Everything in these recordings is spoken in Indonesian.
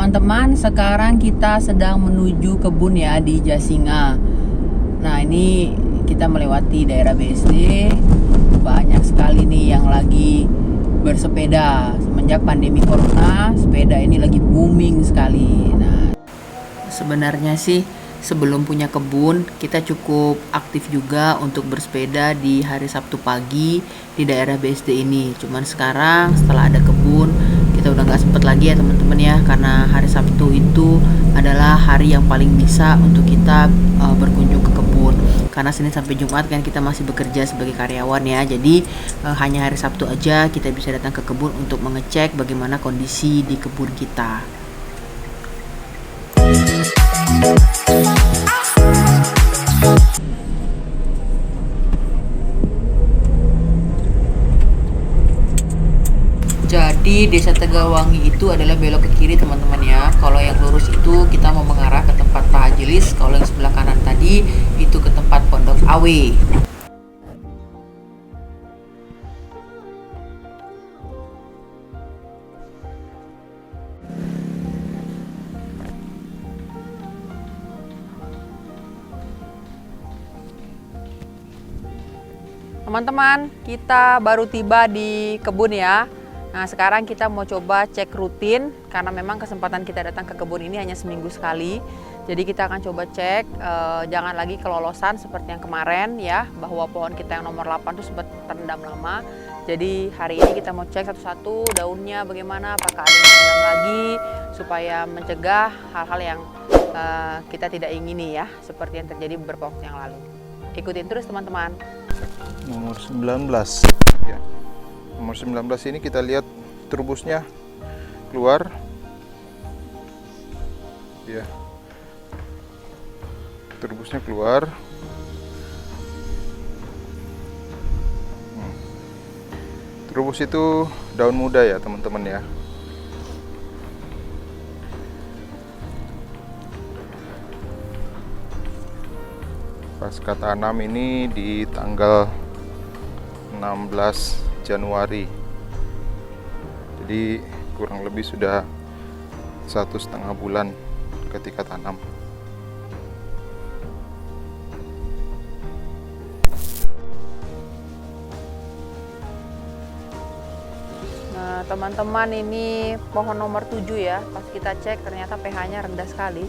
Teman-teman, sekarang kita sedang menuju kebun ya di Jasinga. Nah, ini kita melewati daerah BSD. Banyak sekali nih yang lagi bersepeda. Semenjak pandemi corona, sepeda ini lagi booming sekali. Nah, sebenarnya sih sebelum punya kebun, kita cukup aktif juga untuk bersepeda di hari Sabtu pagi di daerah BSD ini. Cuman sekarang setelah ada kebun, kita udah nggak sempet lagi ya teman-teman ya, karena hari Sabtu itu adalah hari yang paling bisa untuk kita berkunjung ke kebun. Karena Senin sampai Jumat kan kita masih bekerja sebagai karyawan ya, jadi hanya hari Sabtu aja kita bisa datang ke kebun untuk mengecek bagaimana kondisi di kebun kita. Jadi Desa Tegawangi itu adalah belok ke kiri teman-teman ya. Kalau yang lurus itu kita mau mengarah ke tempat Pak Hajilis. Kalau yang sebelah kanan tadi itu ke tempat Pondok Awe. Teman-teman, kita baru tiba di kebun ya. Nah, sekarang kita mau coba cek rutin karena memang kesempatan kita datang ke kebun ini hanya seminggu sekali. Jadi kita akan coba cek, jangan lagi kelolosan seperti yang kemarin ya, bahwa pohon kita yang nomor 8 itu sempat terendam lama. Jadi hari ini kita mau cek satu-satu daunnya bagaimana, apakah ada yang terendam lagi, supaya mencegah hal-hal yang kita tidak ingini ya, seperti yang terjadi beberapa waktu yang lalu. Ikutin terus teman-teman. Nomor 19 ya. Nomor 19 ini kita lihat trubusnya keluar ya, trubusnya keluar. Trubus itu daun muda ya teman-teman ya. Pasca tanam ini di tanggal 16 Januari, jadi kurang lebih sudah 1,5 bulan ketika tanam. Nah teman-teman, ini pohon nomor 7 ya. Pas kita cek ternyata pH-nya rendah sekali.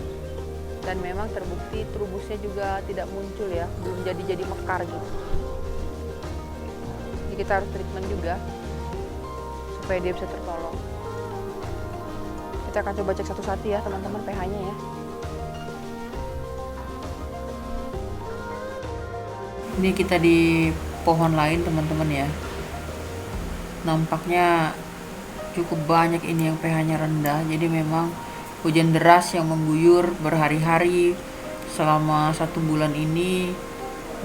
Dan memang terbukti trubusnya juga tidak muncul ya, belum jadi mekar gitu. Jadi kita harus treatment juga supaya dia bisa tertolong. Kita akan coba cek satu-satu ya teman-teman pH-nya ya. Ini kita di pohon lain teman-teman ya. Nampaknya cukup banyak ini yang pH-nya rendah. Jadi memang hujan deras yang mengguyur berhari-hari selama 1 bulan ini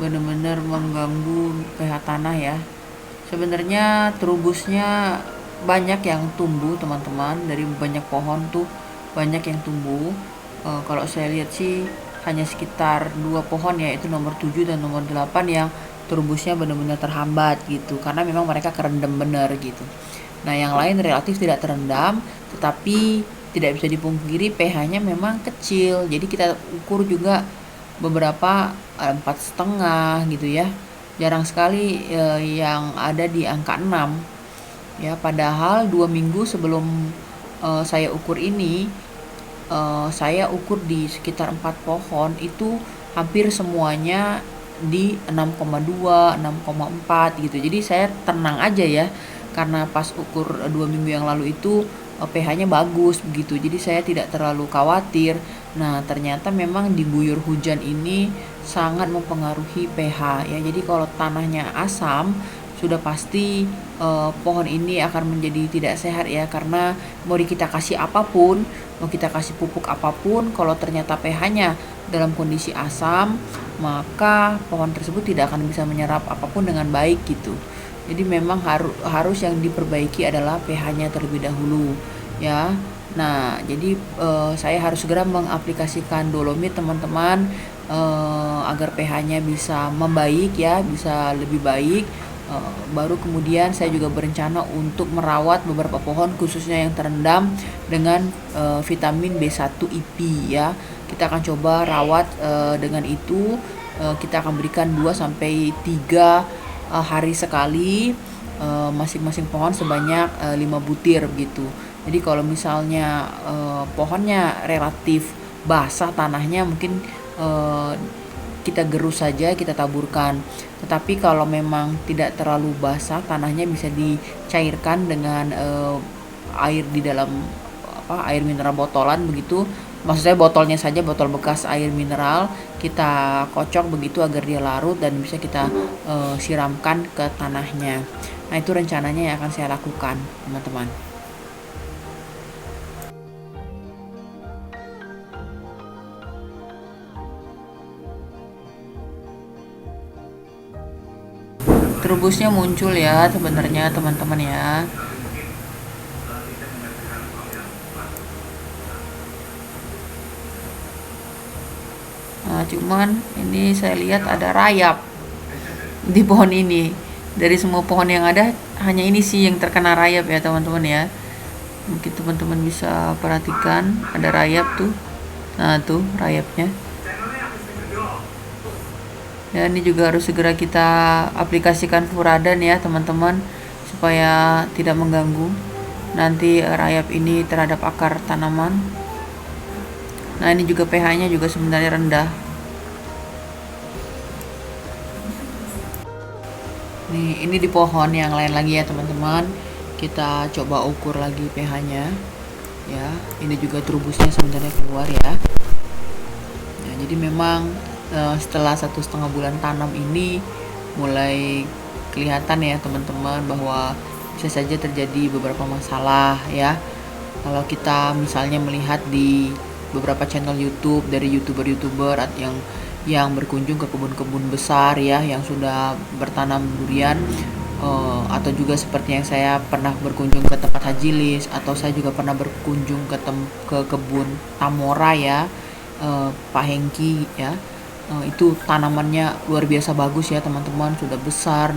benar-benar mengganggu pH tanah ya. Sebenarnya trubusnya banyak yang tumbuh teman-teman, dari banyak pohon tuh banyak yang tumbuh. Kalau saya lihat sih hanya sekitar 2 pohon ya, itu nomor 7 dan nomor 8 yang trubusnya benar-benar terhambat gitu, karena memang mereka kerendam benar gitu. Nah yang lain relatif tidak terendam, tetapi tidak bisa dipungkiri pH-nya memang kecil. Jadi kita ukur juga beberapa 4,5 gitu ya. Jarang sekali yang ada di angka 6 ya. Padahal 2 minggu sebelum saya ukur ini, saya ukur di sekitar 4 pohon itu hampir semuanya di 6,2, 6,4 gitu. Jadi saya tenang aja ya, karena pas ukur 2 minggu yang lalu itu pH-nya bagus begitu, jadi saya tidak terlalu khawatir. Nah ternyata memang diguyur hujan ini sangat mempengaruhi pH ya. Jadi kalau tanahnya asam, sudah pasti pohon ini akan menjadi tidak sehat ya, karena mau kita kasih apapun, mau kita kasih pupuk apapun, kalau ternyata pH-nya dalam kondisi asam, maka pohon tersebut tidak akan bisa menyerap apapun dengan baik gitu. Jadi memang harus yang diperbaiki adalah pH-nya terlebih dahulu ya. Nah jadi saya harus segera mengaplikasikan dolomit teman-teman, agar pH-nya bisa membaik ya, bisa lebih baik. Baru kemudian saya juga berencana untuk merawat beberapa pohon khususnya yang terendam dengan vitamin B1 IP ya. Kita akan coba rawat dengan itu. Kita akan berikan 2 sampai 3 hari sekali, masing-masing pohon sebanyak 5 butir begitu. Jadi kalau misalnya pohonnya relatif basah tanahnya, mungkin kita gerus saja, kita taburkan. Tetapi kalau memang tidak terlalu basah tanahnya, bisa dicairkan dengan air di dalam air mineral botolan begitu. Maksud saya botolnya saja, botol bekas air mineral, kita kocok begitu agar dia larut dan bisa kita siramkan ke tanahnya. Nah, itu rencananya yang akan saya lakukan, teman-teman. Terubusnya muncul ya sebenarnya, teman-teman ya. Nah, cuman ini saya lihat ada rayap di pohon ini. Dari semua pohon yang ada, hanya ini sih yang terkena rayap ya, teman-teman ya. Mungkin teman-teman bisa perhatikan ada rayap tuh. Nah, tuh rayapnya. Ya, ini juga harus segera kita aplikasikan furadan ya, teman-teman, supaya tidak mengganggu nanti rayap ini terhadap akar tanaman. Nah, ini juga pH-nya juga sebenarnya rendah. Nih, ini di pohon yang lain lagi ya, teman-teman. Kita coba ukur lagi pH-nya. Ya, ini juga terubusnya sebenarnya keluar ya. Nah, jadi memang setelah 1,5 bulan tanam ini mulai kelihatan ya, teman-teman, bahwa bisa saja terjadi beberapa masalah ya. Kalau kita misalnya melihat di beberapa channel YouTube dari youtuber yang berkunjung ke kebun-kebun besar ya, yang sudah bertanam durian, atau juga seperti yang saya pernah berkunjung ke tempat Haji Lis, atau saya juga pernah berkunjung ke kebun Tamora ya, Pak Hengki ya. Itu tanamannya luar biasa bagus ya, teman-teman, sudah besar,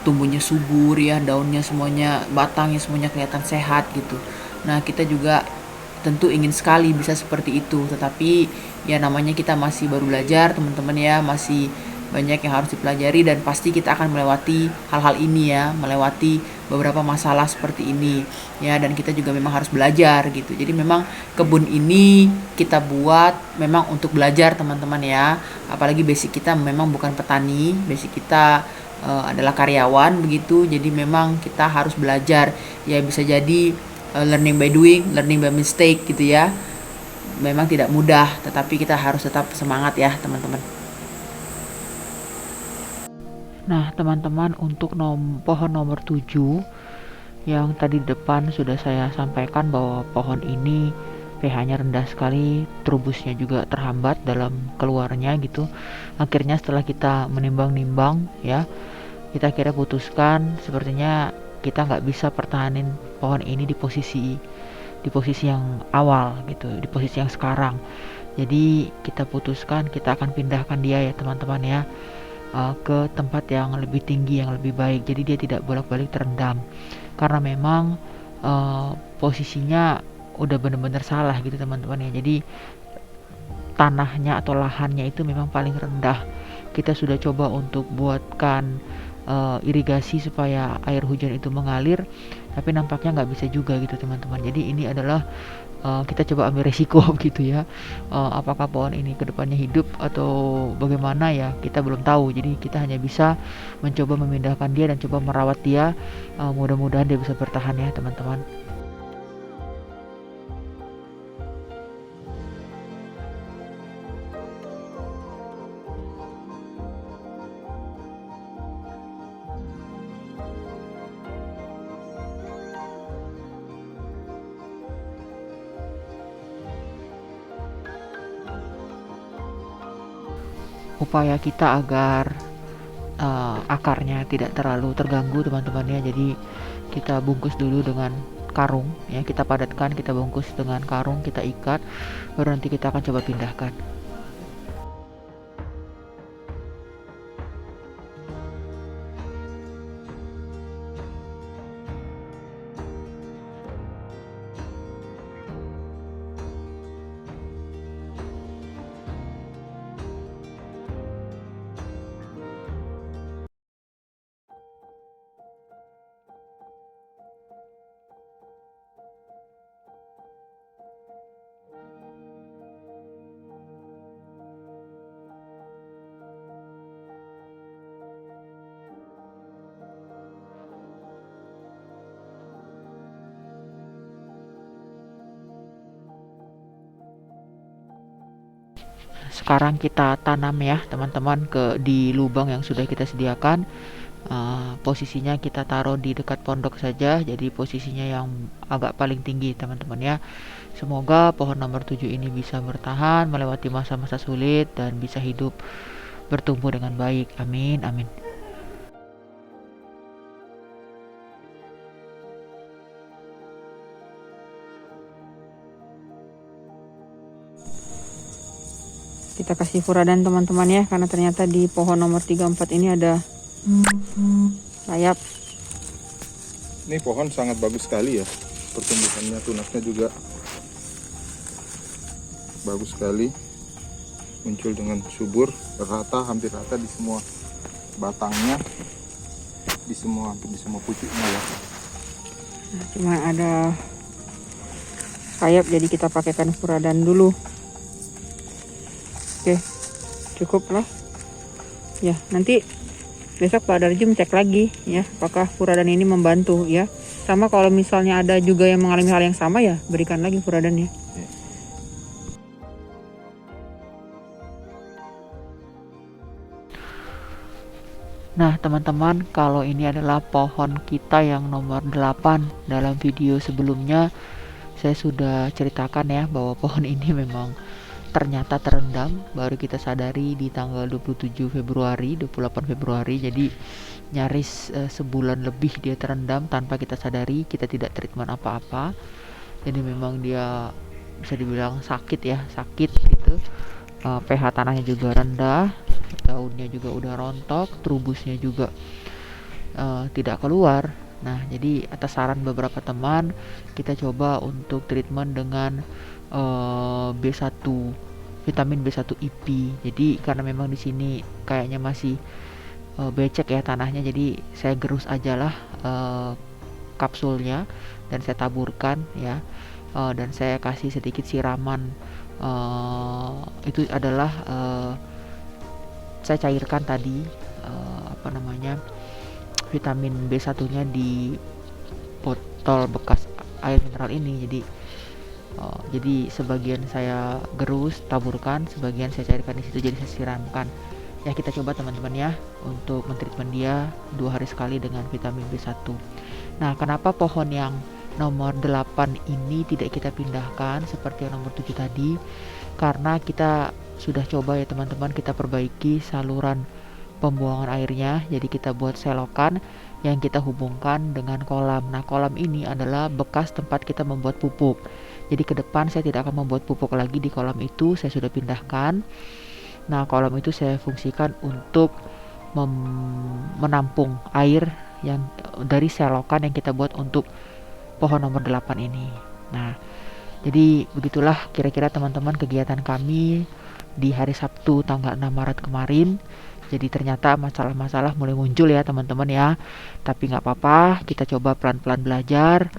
tumbuhnya subur ya, daunnya semuanya, batangnya semuanya kelihatan sehat gitu. Nah, kita juga tentu ingin sekali bisa seperti itu, tetapi ya namanya kita masih baru belajar, teman-teman ya, masih banyak yang harus dipelajari, dan pasti kita akan melewati hal-hal ini ya, melewati beberapa masalah seperti ini ya, dan kita juga memang harus belajar gitu. Jadi memang kebun ini kita buat memang untuk belajar, teman-teman ya, apalagi basic kita memang bukan petani, basic kita adalah karyawan begitu. Jadi memang kita harus belajar ya, bisa jadi learning by doing, learning by mistake gitu ya. Memang tidak mudah, tetapi kita harus tetap semangat ya, teman-teman. Nah, teman-teman, untuk pohon nomor 7 yang tadi di depan sudah saya sampaikan bahwa pohon ini pH-nya rendah sekali, terubusnya juga terhambat dalam keluarnya gitu. Akhirnya setelah kita menimbang-nimbang ya, kita kira putuskan sepertinya kita nggak bisa pertahanin pohon ini di posisi yang awal gitu, di posisi yang sekarang. Jadi kita putuskan kita akan pindahkan dia ya, teman-teman ya, ke tempat yang lebih tinggi, yang lebih baik. Jadi dia tidak bolak-balik terendam, karena memang posisinya udah benar-benar salah gitu, teman-teman ya. Jadi tanahnya atau lahannya itu memang paling rendah. Kita sudah coba untuk buatkan irigasi supaya air hujan itu mengalir, tapi nampaknya nggak bisa juga gitu, teman-teman. Jadi ini adalah kita coba ambil resiko gitu ya. Apakah pohon ini kedepannya hidup atau bagaimana ya, kita belum tahu. Jadi kita hanya bisa mencoba memindahkan dia dan coba merawat dia. Mudah-mudahan dia bisa bertahan ya, teman-teman. Upaya kita agar akarnya tidak terlalu terganggu, teman-teman ya. Jadi kita bungkus dulu dengan karung ya, kita padatkan, kita bungkus dengan karung, kita ikat, baru nanti kita akan coba pindahkan. sekarang kita tanam ya teman-teman di lubang yang sudah kita sediakan. Posisinya kita taruh di dekat pondok saja, jadi posisinya yang agak paling tinggi teman-teman ya. Semoga pohon nomor 7 ini bisa bertahan melewati masa-masa sulit dan bisa hidup bertumbuh dengan baik. Amin, amin. Kita kasih furadan teman-teman ya, karena ternyata di pohon nomor 34 ini ada sayap. Ini pohon sangat bagus sekali ya, pertumbuhannya, tunasnya juga bagus sekali, muncul dengan subur, rata, hampir rata di semua batangnya, hampir di semua pucuknya ya. Nah, cuma ada sayap, jadi kita pakaikan furadan dulu. Oke, cukup lah ya. Nanti besok Pak Darjum cek lagi ya, apakah furadan ini membantu ya. Sama kalau misalnya ada juga yang mengalami hal yang sama ya, berikan lagi furadannya. Nah teman-teman, kalau ini adalah pohon kita yang nomor 8. Dalam video sebelumnya saya sudah ceritakan ya, bahwa pohon ini memang ternyata terendam. Baru kita sadari di tanggal 27 Februari, 28 Februari. Jadi nyaris sebulan lebih dia terendam tanpa kita sadari. Kita tidak treatment apa-apa. Jadi memang dia bisa dibilang sakit ya, sakit gitu. pH tanahnya juga rendah, daunnya juga udah rontok, trubusnya juga tidak keluar. Nah, jadi atas saran beberapa teman, kita coba untuk treatment dengan B1, vitamin B1 IP. Jadi karena memang di sini kayaknya masih becek ya tanahnya, jadi saya gerus aja lah kapsulnya dan saya taburkan ya, dan saya kasih sedikit siraman. Itu adalah saya cairkan tadi vitamin B1-nya di botol bekas air mineral ini. Jadi sebagian saya gerus, taburkan, sebagian saya cairkan di situ, jadi saya siramkan. Ya, kita coba teman-teman ya untuk mentreatment dia 2 hari sekali dengan vitamin B1. Nah, kenapa pohon yang nomor 8 ini tidak kita pindahkan seperti yang nomor 7 tadi? Karena kita sudah coba ya teman-teman, kita perbaiki saluran pembuangan airnya. Jadi kita buat selokan yang kita hubungkan dengan kolam. Nah, kolam ini adalah bekas tempat kita membuat pupuk. Jadi ke depan saya tidak akan membuat pupuk lagi di kolam itu, saya sudah pindahkan. Nah, kolam itu saya fungsikan untuk menampung air yang dari selokan yang kita buat untuk pohon nomor 8 ini. Nah, jadi begitulah kira-kira teman-teman kegiatan kami di hari Sabtu tanggal 6 Maret kemarin. Jadi ternyata masalah-masalah mulai muncul ya teman-teman ya. Tapi nggak apa-apa, kita coba pelan-pelan belajar.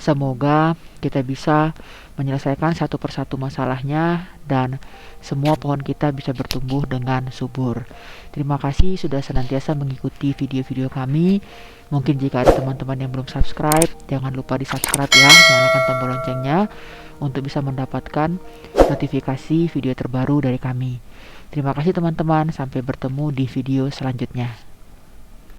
Semoga kita bisa menyelesaikan satu persatu masalahnya dan semua pohon kita bisa bertumbuh dengan subur. Terima kasih sudah senantiasa mengikuti video-video kami. Mungkin jika ada teman-teman yang belum subscribe, jangan lupa di subscribe ya, nyalakan tombol loncengnya untuk bisa mendapatkan notifikasi video terbaru dari kami. Terima kasih teman-teman, sampai bertemu di video selanjutnya.